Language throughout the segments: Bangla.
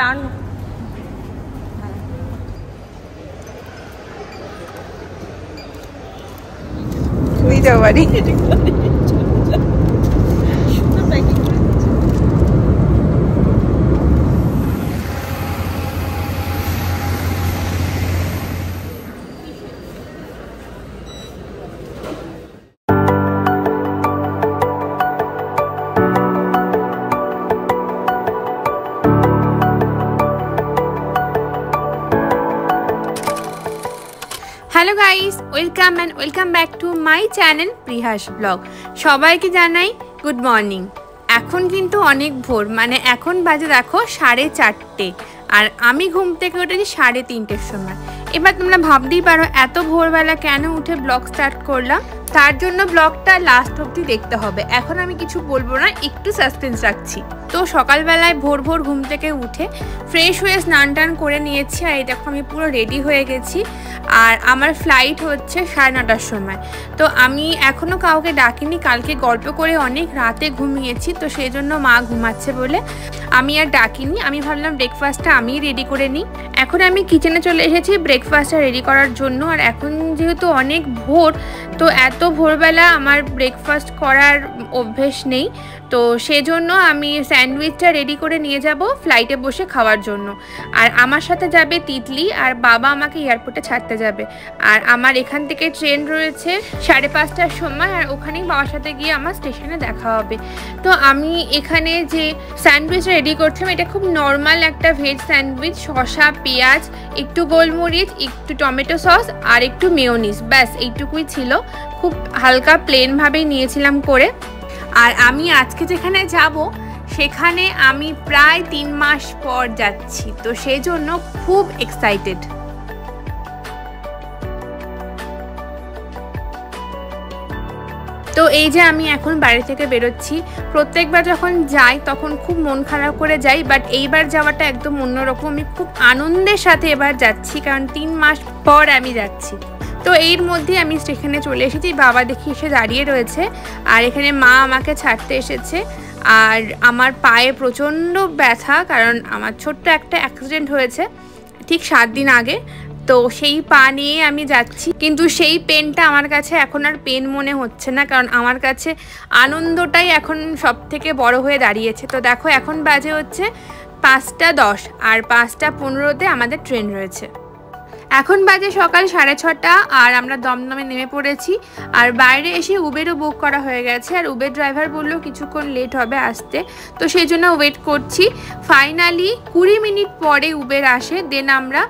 টান দিতে পারি। Hello guys, welcome and welcome back to my channel প্রিহাস ব্লগ। সবাইকে জানাই গুড মর্নিং। এখন কিন্তু অনেক ভোর, মানে এখন বাজে দেখো 4:30, আর আমি ঘুম থেকে উঠেছি 3:30-র সময়। এবার তোমরা ভাবতেই পারো এত ভোরবেলা কেন উঠে ব্লগ স্টার্ট করলাম। তার জন্য ব্লগটা লাস্ট অবধি দেখতে হবে। এখন আমি কিছু বলবো না, একটু সাসপেন্স রাখছি। তো সকালবেলায় ভোর ভোর ঘুম থেকে উঠে ফ্রেশ হয়ে স্নান টান করে নিয়েছি, আর এই দেখো আমি পুরো রেডি হয়ে গেছি। আর আমার ফ্লাইট হচ্ছে 9:30-র সময়। তো আমি এখনও কাউকে ডাকিনি, কালকে গল্প করে অনেক রাতে ঘুমিয়েছি, তো সেই জন্য মা ঘুমাচ্ছে বলে আমি আর ডাকিনি। আমি ভাবলাম ব্রেকফাস্টটা আমিই রেডি করে নিই। এখন আমি কিচেনে চলে এসেছি ব্রেকফাস্টটা রেডি করার জন্য। আর এখন যেহেতু অনেক ভোর, তো এত ভোরবেলা আমার ব্রেকফাস্ট করার অভ্যেস নেই, তো সেজন্য আমি স্যান্ডউইচটা রেডি করে নিয়ে যাব ফ্লাইটে বসে খাওয়ার জন্য। আর আমার সাথে যাবে তিতলি, আর বাবা আমাকে এয়ারপোর্টে ছাড়তে যাবে। আর আমার এখান থেকে ট্রেন রয়েছে 5:30-র সময়, আর ওখানেই বাবার সাথে গিয়ে আমার স্টেশনে দেখা হবে। তো আমি এখানে যে স্যান্ডউইচটা রেডি করছিলাম, এটা খুব নর্মাল একটা ভেজ স্যান্ডউইচ, শসা, পেঁয়াজ, একটু গোলমরিচ, একটু টমেটো সস আর একটু মেয়োনিজ, ব্যাস এইটুকুই ছিল। খুব হালকা প্লেনভাবেই নিয়েছিলাম করে। আর আমি আজকে যেখানে যাব সেখানে আমি প্রায় 3 মাস পর যাচ্ছি, তো সেই জন্য খুব এক্সাইটেড। তো এই যে আমি এখন বাড়ি থেকে বেরোচ্ছি। প্রত্যেকবার যখন যাই তখন খুব মন খারাপ করে যাই, বাট এইবার যাওয়াটা একদম অন্যরকম। আমি খুব আনন্দের সাথে এবার যাচ্ছি, কারণ 3 মাস পর আমি যাচ্ছি। তো এর মধ্যে আমি স্টেশনে চলে এসেছি, বাবা দেখি এসে দাঁড়িয়ে রয়েছে, আর এখানে মা আমাকে ছাড়তে এসেছে। আর আমার পায়ে প্রচণ্ড ব্যথা, কারণ আমার ছোট্ট একটা অ্যাক্সিডেন্ট হয়েছে ঠিক 7 দিন আগে। তো সেই পা নিয়ে আমি যাচ্ছি, কিন্তু সেই পেনটা আমার কাছে এখন আর পেন মনে হচ্ছে না, কারণ আমার কাছে আনন্দটাই এখন সব থেকে বড় হয়ে দাঁড়িয়েছে। তো দেখো এখন বাজে হচ্ছে 5:10, আর 5:15-তে আমাদের ট্রেন রয়েছে। এখন বাজে সকাল 6:30, আর আমরা দমদমে নেমে পড়েছি। আর বাইরে এসে উবেরও বুক করা হয়ে গেছে, আর উবের ড্রাইভার বললো কিছুক্ষণ লেট হবে আসতে, তো সেই জন্য ওয়েট করছি। ফাইনালি 20 মিনিট পরে উবের আসে, দেন আমরা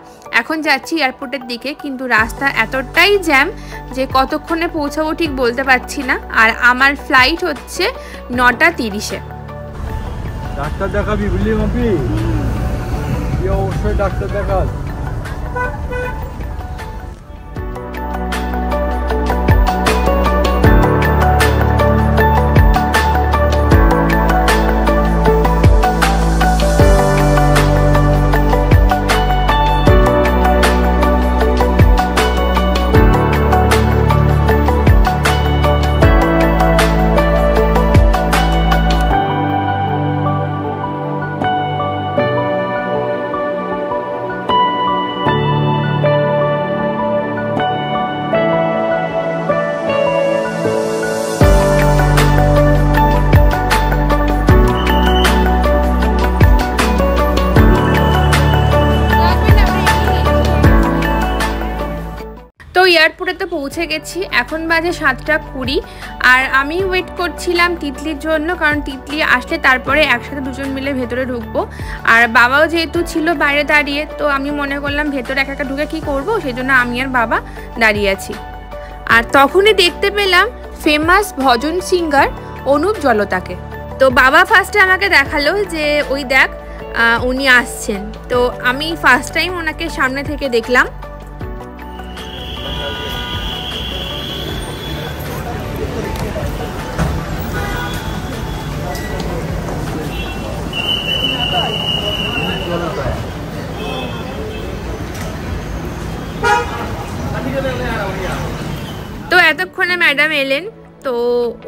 এখন যাচ্ছি এয়ারপোর্টের দিকে। কিন্তু রাস্তা এতটাই জ্যাম যে কতক্ষণে পৌঁছাবো ঠিক বলতে পারছি না। আর আমার ফ্লাইট হচ্ছে 9:30-এ। ডাক্তার দেখাবি বুঝলি মাপি, অবশ্যই ডাক্তার দেখাস। তো এয়ারপোর্টে তো পৌঁছে গেছি, এখন বাজে 7:20, আর আমি ওয়েট করছিলাম তিতলির জন্য, কারণ তিতলি আসলে তারপরে একসাথে দুজন মিলে ভেতরে ঢুকবো। আর বাবাও যেহেতু ছিল বাইরে দাঁড়িয়ে, তো আমি মনে করলাম ভেতরে একা একা ঢুকে কী করবো, সেই জন্য আমি আর বাবা দাঁড়িয়ে আছি। আর তখনই দেখতে পেলাম ফেমাস ভজন সিঙ্গার অনুপ জলতাকে। তো বাবা ফার্স্টে আমাকে দেখালো যে ওই দেখ উনি আসছেন। তো আমি ফার্স্ট টাইম ওনাকে সামনে থেকে দেখলাম। তো এতক্ষণে ম্যাডাম এলেন, তো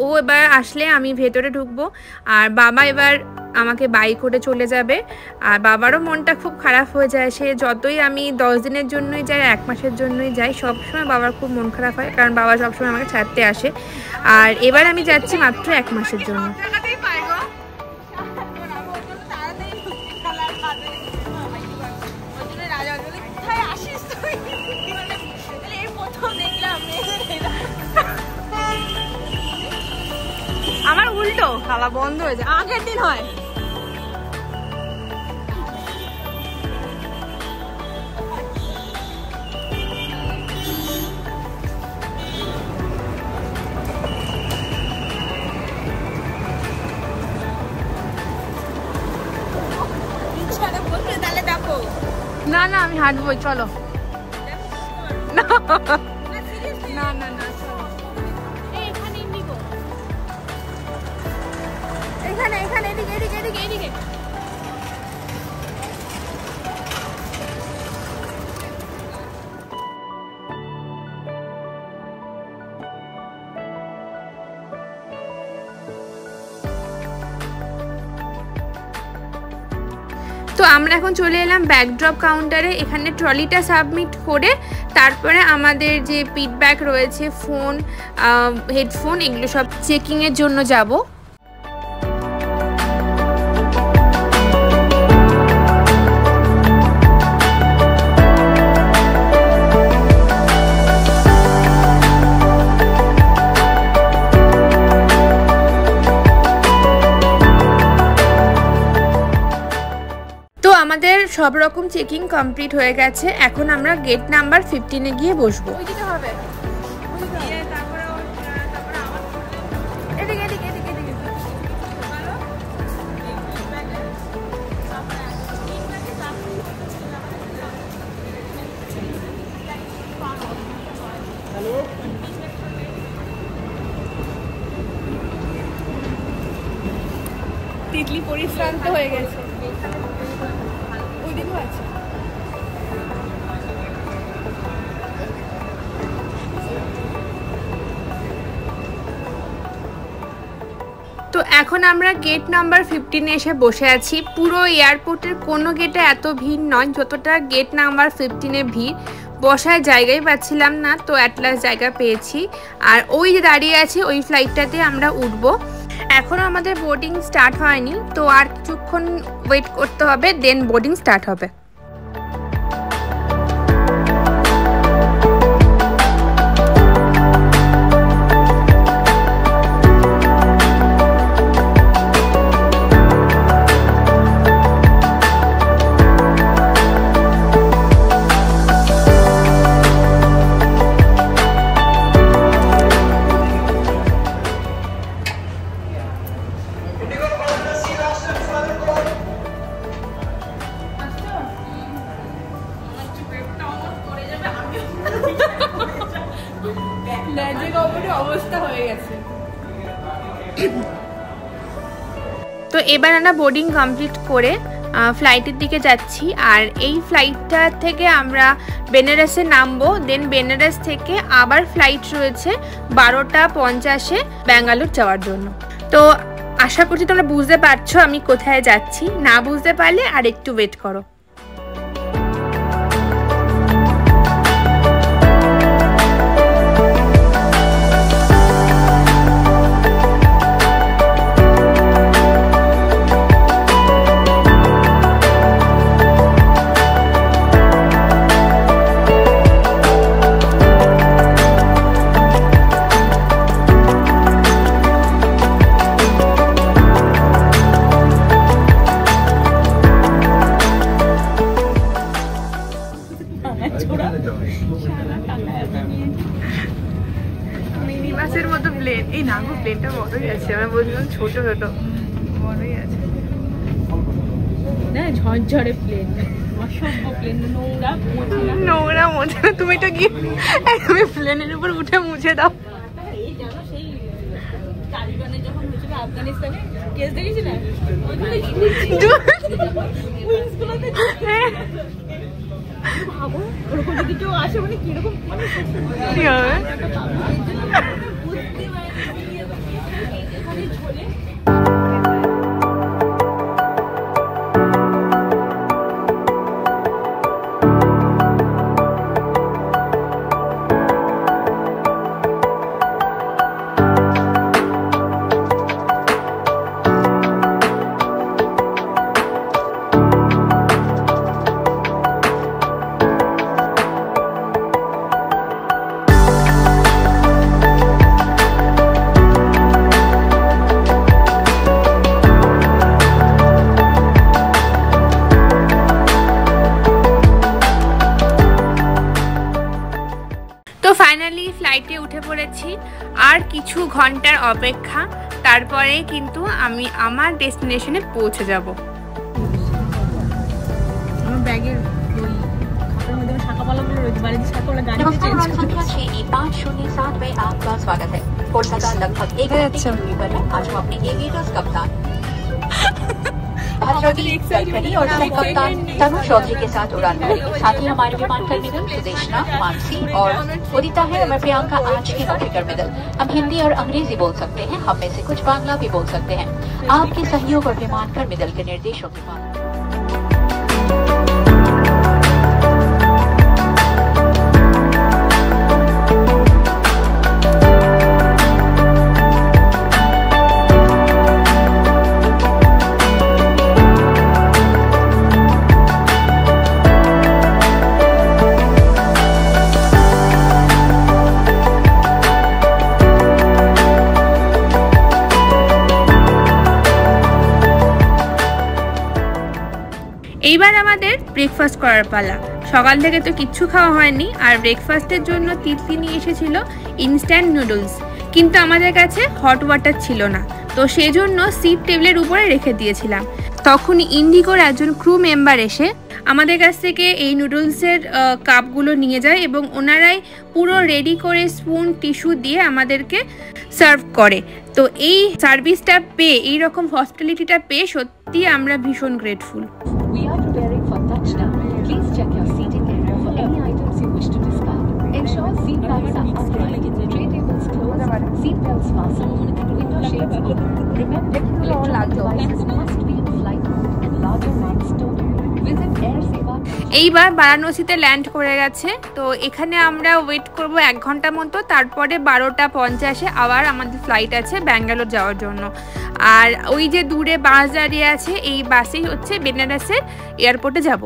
ও এবার আসলে আমি ভেতরে ঢুকবো। আর বাবা এবার আমাকে বাই করে চলে যাবে। আর বাবারও মনটা খুব খারাপ হয়ে যায়, সে যতই আমি 10 দিনের জন্যই যাই, 1 মাসের জন্যই যাই, সবসময় বাবার খুব মন খারাপ হয়, কারণ বাবা সবসময় আমাকে ছাড়তে আসে। আর এবার আমি যাচ্ছি মাত্র 1 মাসের জন্য। আমার উল্টো খালা বন্ধ হয়ে যায়, আগের দিন হয়। না না আমি হাঁটবো, চলো। না না না না এখানে এখানে এদিকে এদিকে এদিকে এদিকে। তো আমরা এখন চলে এলাম ব্যাকড্রপ কাউন্টারে। এখানে ট্রলিটা সাবমিট করে তারপরে আমাদের যে ফিডব্যাক রয়েছে, ফোন, হেডফোন, এগুলো সব চেকিংয়ের জন্য যাব। আমাদের সব রকম চেকিং কমপ্লিট হয়ে গেছে। এখন আমরা গেট নাম্বার 15-এ গিয়ে বসবো। তিতলি পরিশ্রান্ত হয়ে গেছে। তো এখন আমরা গেট নাম্বার 15-এ এসে বসে আছি। পুরো এয়ারপোর্টের কোনো গেটে এত ভিড় নয় যতটা গেট নাম্বার 15-এ ভিড়। বসার জায়গাই পাচ্ছিলাম না, তো অ্যাট লাস্ট জায়গা পেয়েছি। আর ওই যে দাঁড়িয়ে আছে ওই ফ্লাইটটাতে আমরা উঠবো। এখনও আমাদের বোর্ডিং স্টার্ট হয়নি, তো আর কিছুক্ষণ ওয়েট করতে হবে, দেন বোর্ডিং স্টার্ট হবে। অবস্থা হয়ে গেছে। তো এবার আমরা বোর্ডিং কমপ্লিট করে ফ্লাইটের দিকে যাচ্ছি। আর এই ফ্লাইটটা থেকে আমরা বেনারসে নামবো, দেন বেনারস থেকে আবার ফ্লাইট রয়েছে 12:50-এ ব্যাঙ্গালোর যাওয়ার জন্য। তো আশা করছি তোমরা বুঝতে পারছো আমি কোথায় যাচ্ছি। না বুঝতে পারলে আর একটু ওয়েট করো। মিনিবাসের মতো প্লেন, এই না গো প্লেনটা বড়ই আছে, আমি বলছিলাম ছোট ছোট, বড়ই আছে না, ঝরঝরে প্লেন, অসভ্য প্লেন, নোংরা মোছে না। তুমি তো গিয়ে একদমই প্লেনের উপর উঠে মুছে দাও। এই জানো সেই তালিবানের যখন হয়েছিল আফগানিস্তানে কেস দেখেছিলে, ভাবো ওরকম যদি কেউ আসে মানে কিরকম কি হবে। ফাইনালি ফ্লাইটে উঠে পড়েছি, আর কিছু ঘন্টার অপেক্ষা, তারপরে কিন্তু আমি আমার ডেস্টিনেশনে পৌঁছে যাব। আমার ব্যাগের ওই খাতার মধ্যে শাখাপালাগুলো রয়েছে, বাড়িতে শাখাপালা গাড়িতে চেঞ্জ संख्या 6507 में आपका स्वागत है। कोलकाता लगभग 1 घंटे की दूरी पर है। आज हम अपने एविएटर्स कप्तान गडकरी और सह कप्तान तनु चौधरी के साथ उड़ान भरेंगे। साथ ही हमारे विमान कर्मीगण सुदेशना, मानसी और उदिता है और प्रियंका आज के नौकरी कर्मीदल। हम हिंदी और अंग्रेजी बोल सकते हैं, हम में से कुछ बांग्ला भी बोल सकते हैं। आपके सहयोग और विमान कर्मीदल के निर्देशों के बाद এইবার আমাদের ব্রেকফাস্ট করার পালা। সকাল থেকে তো কিচ্ছু খাওয়া হয়নি, আর ব্রেকফাস্টের জন্য তিতলি নিয়ে এসেছিল ইনস্ট্যান্ট নুডলস, কিন্তু আমাদের কাছে হট ওয়াটার ছিল না, তো সেজন্য সিট টেবিলের উপরে রেখে দিয়েছিলাম। তখন ইন্ডিগোর একজন ক্রু মেম্বার এসে আমাদের কাছ থেকে এই নুডলসের কাপগুলো নিয়ে যায় এবং ওনারাই পুরো রেডি করে স্পুন টিস্যু দিয়ে আমাদেরকে সার্ভ করে। তো এই সার্ভিসটা পেয়ে, এইরকম হসপিটালিটিটা পেয়ে সত্যি আমরা ভীষণ grateful. We are preparing for touchdown. Please check your seating area for any items you wish to discard. Ensure seat backs are upright, tray tables closed, seat belts fastened, window shades open. Remember, electronic devices must be in flight mode and larger ones don't. Visit Air Seva. এইবার বারাণসীতে ল্যান্ড করে গেছে, তো এখানে আমরা ওয়েট করব 1 ঘন্টা মতো, তারপরে 12:50 আবার আমাদের ফ্লাইট আছে ব্যাঙ্গালোর যাওয়ার জন্য। আর ওই যে দূরে বাস দাঁড়িয়ে আছে, এই বাসেই হচ্ছে বেনারসের এয়ারপোর্টে যাব।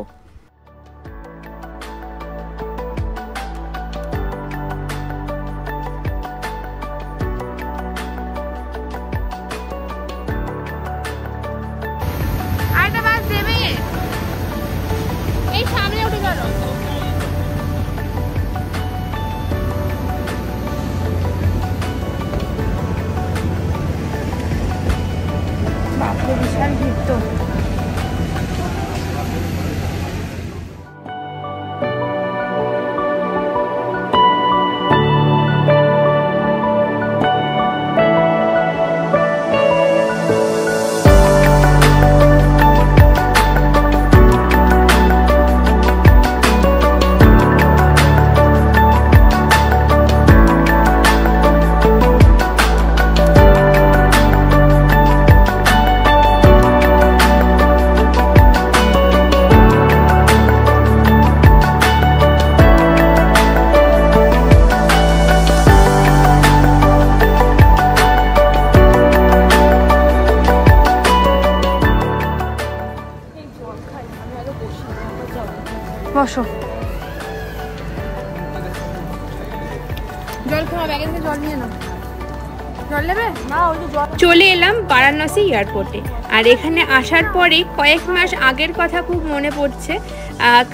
আরেকটা বাস দেবে, এই সামনে উঠে গেল। বাপরে বিশাল ভিড় তো। বসো, জল খাওয়া, ব্যাগে থেকে জল নিয়ে নাও। জল নেবে না? চলে এলাম বারাণসী এয়ারপোর্টে, আর এখানে আসার পরে কয়েক মাস আগের কথা খুব মনে পড়ছে,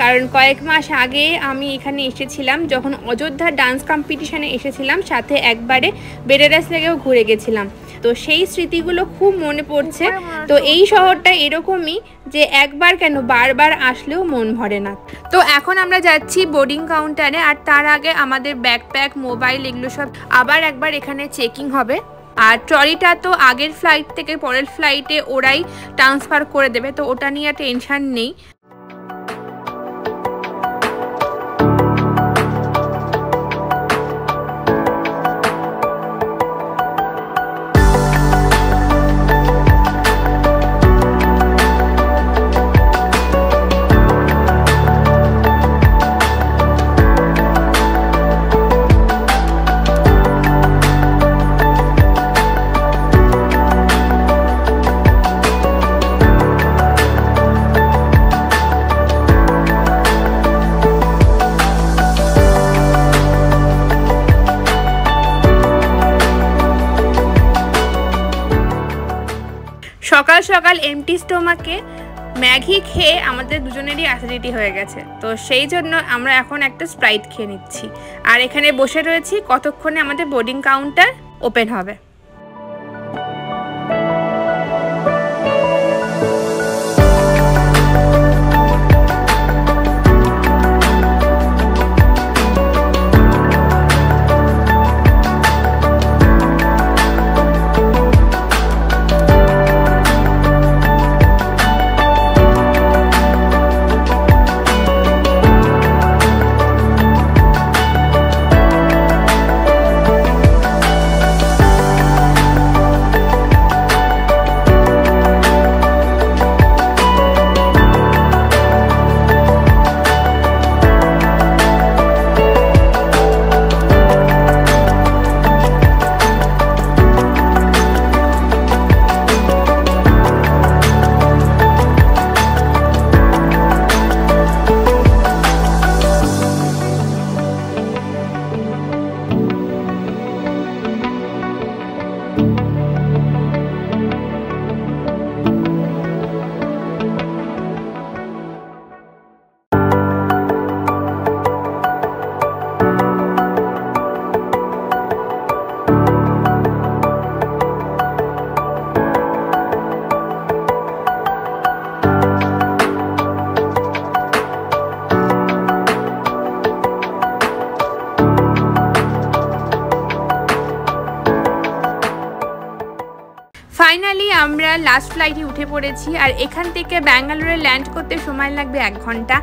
কারণ কয়েক মাস আগে আমি এখানে এসেছিলাম যখন অযোধ্যা ডান্স কম্পিটিশনে এসেছিলাম, সাথে একবারে বেনারস লেগেও ঘুরে গেছিলাম। তো সেই স্মৃতিগুলো খুব মনে পড়ছে। তো এই শহরটা এরকমই যে একবার কেন বারবার আসলেও মন ভরে না। তো এখন আমরা যাচ্ছি বোর্ডিং কাউন্টারে, আর তার আগে আমাদের ব্যাকপ্যাক, মোবাইল এগুলো সব আবার একবার এখানে চেকিং হবে। আর ট্রলিটা তো আগের ফ্লাইট থেকে পরের ফ্লাইটে ওরাই ট্রান্সফার করে দেবে, তো ওটা নিয়ে টেনশন নেই। সকাল সকাল এমটি স্টোমাকে ম্যাগি খেয়ে আমাদের দুজনেরই অ্যাসিডিটি হয়ে গেছে, তো সেই জন্য আমরা এখন একটা স্প্রাইট খেয়ে নিচ্ছি। আর এখানে বসে রয়েছি, কতক্ষণে আমাদের বোর্ডিং কাউন্টার ওপেন হবে। ফাইনালি আমরা লাস্ট ফ্লাইটে উঠে পড়েছি। আর এখান থেকে ব্যাঙ্গালোরে ল্যান্ড করতে সময় লাগবে 1 ঘন্টা।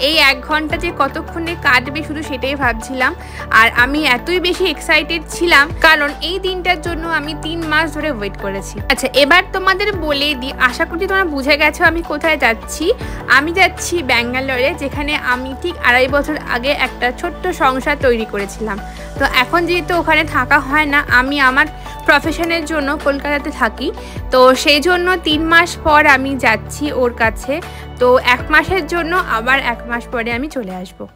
এই 1 ঘন্টা যে কতক্ষণে কাটবে শুধু সেটাই ভাবছিলাম। আর আমি এতই বেশি এক্সাইটেড ছিলাম কারণ এই দিনটার জন্য আমি 3 মাস ধরে ওয়েট করেছি। আচ্ছা, এবার তোমাদের বলে দিই, আশা করি তোমরা বুঝে গেছো আমি কোথায় যাচ্ছি। আমি যাচ্ছি ব্যাঙ্গালোরে, যেখানে আমি ঠিক 2.5 বছর আগে একটা ছোট্ট সংসার তৈরি করেছিলাম। তো এখন যেহেতু ওখানে থাকা হয় না, আমি আমার প্রফেশনের জন্য কলকাতাতে থাকি, তো সেই জন্য 3 মাস পর আমি যাচ্ছি ওর কাছে। তো 1 মাসের জন্য, আবার 1 মাস পরে আমি চলে আসবো।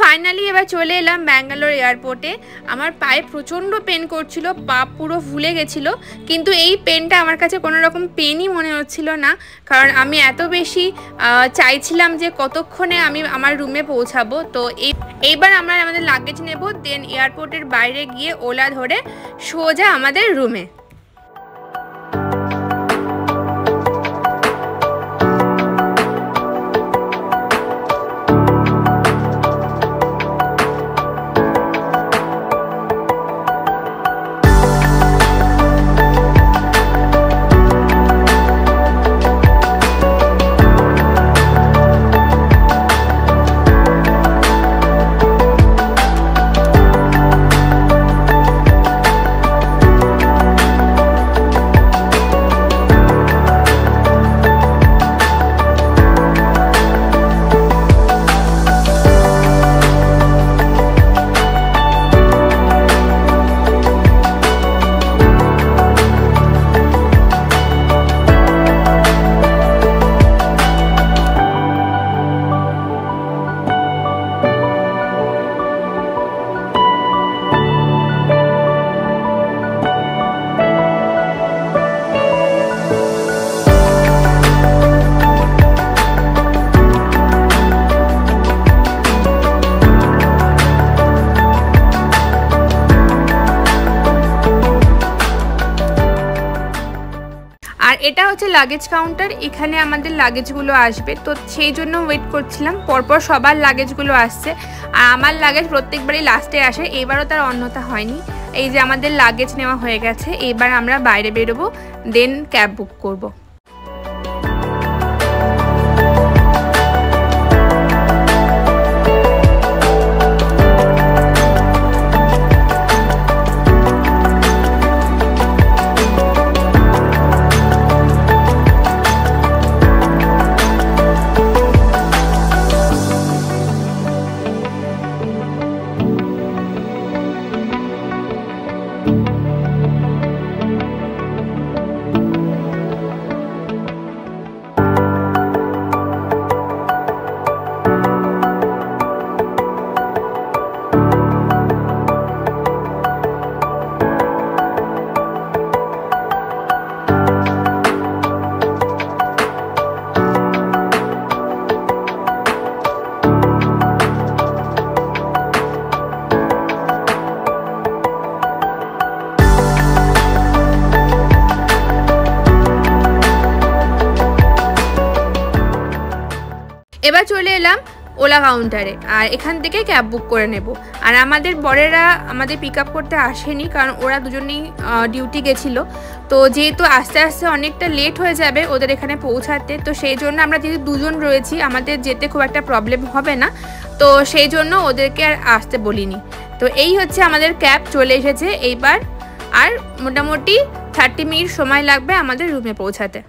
ফাইনালি এবার চলে এলাম ব্যাঙ্গালোর এয়ারপোর্টে। আমার পায়ে প্রচণ্ড পেন করছিল, পা পুরো ফুলে গেছিলো, কিন্তু এই পেনটা আমার কাছে কোনো রকম পেনই মনে হচ্ছিল না, কারণ আমি এত বেশি চাইছিলাম যে কতক্ষণে আমি আমার রুমে পৌঁছাবো। তো এইবার আমরা আমাদের লাগেজ নেব, দেন এয়ারপোর্টের বাইরে গিয়ে ওলা ধরে সোজা আমাদের রুমে। এটা হচ্ছে লাগেজ কাউন্টার, এখানে আমাদের লাগেজগুলো আসবে, তো সেই জন্য ওয়েট করছিলাম। পরপর সবার লাগেজগুলো আসছে, আর আমার লাগেজ প্রত্যেকবারই লাস্টে আসে, এবারও তার অন্যথা হয়নি। এই যে আমাদের লাগেজ নেওয়া হয়ে গেছে, এবার আমরা বাইরে বেরোবো, দেন ক্যাব বুক করব। এবার চলে এলাম ওলা কাউন্টারে, আর এখান থেকে ক্যাব বুক করে নেব। আর আমাদের বরেরা আমাদের পিক আপ করতে আসেনি, কারণ ওরা দুজনেই ডিউটি গেছিলো। তো যেহেতু আস্তে আস্তে অনেকটা লেট হয়ে যাবে ওদের এখানে পৌঁছাতে, তো সেই জন্য আমরা যেহেতু দুজন রয়েছি আমাদের যেতে খুব একটা প্রবলেম হবে না, তো সেই জন্য ওদেরকে আর আসতে বলিনি। তো এই হচ্ছে আমাদের ক্যাব চলে এসেছে এইবার, আর মোটামুটি 30 মিনিট সময় লাগবে আমাদের রুমে পৌঁছাতে।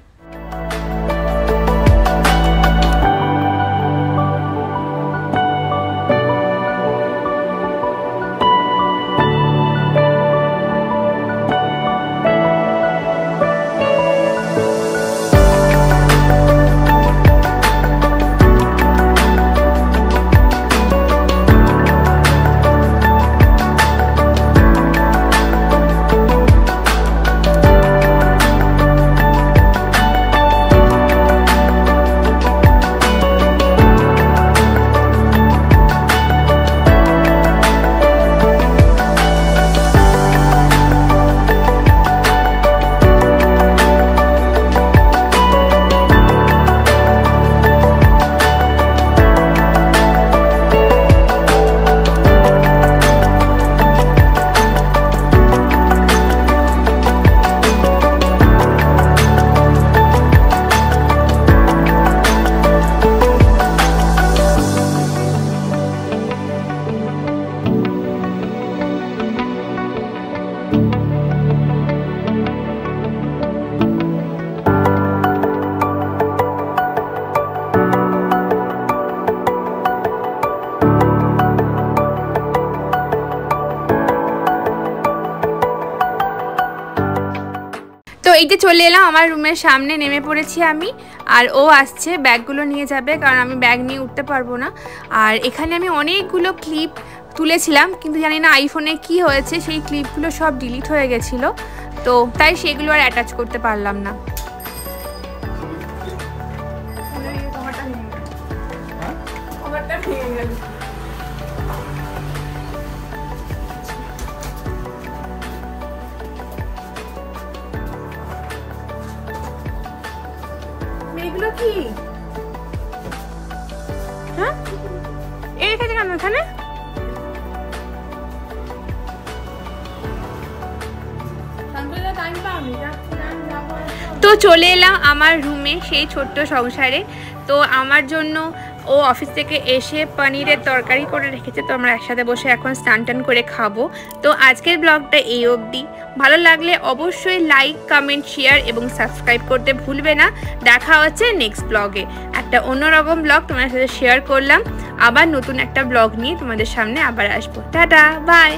এই যে চলে এলাম আমার রুমের সামনে, নেমে পড়েছি আমি, আর ও আসছে ব্যাগগুলো নিয়ে যাবে, কারণ আমি ব্যাগ নিয়ে উঠতে পারবো না। আর এখানে আমি অনেকগুলো ক্লিপ তুলেছিলাম, কিন্তু জানি না আইফোনে কি হয়েছে, সেই ক্লিপগুলো সব ডিলিট হয়ে গেছিলো, তো তাই সেগুলো আর অ্যাটাচ করতে পারলাম না। এগুলো কি? হ্যাঁ, এই রেখেছে কেন এখানে? তো চলে এলাম আমার রুমে, সেই ছোট্ট সংসারে। তো আমার জন্য ও অফিস থেকে এসে পনিরের তরকারি করে রেখেছে, তো আমরা একসাথে বসে এখন স্নান টান করে খাবো। তো আজকের ব্লগটা এই অবধি। ভালো লাগলে অবশ্যই লাইক, কমেন্ট, শেয়ার এবং সাবস্ক্রাইব করতে ভুলবে না। দেখা হচ্ছে নেক্সট ব্লগে, একটা অন্যরকম ব্লগ তোমাদের সাথে শেয়ার করলাম। আবার নতুন একটা ব্লগ নিয়ে তোমাদের সামনে আবার আসবো। Tata, by.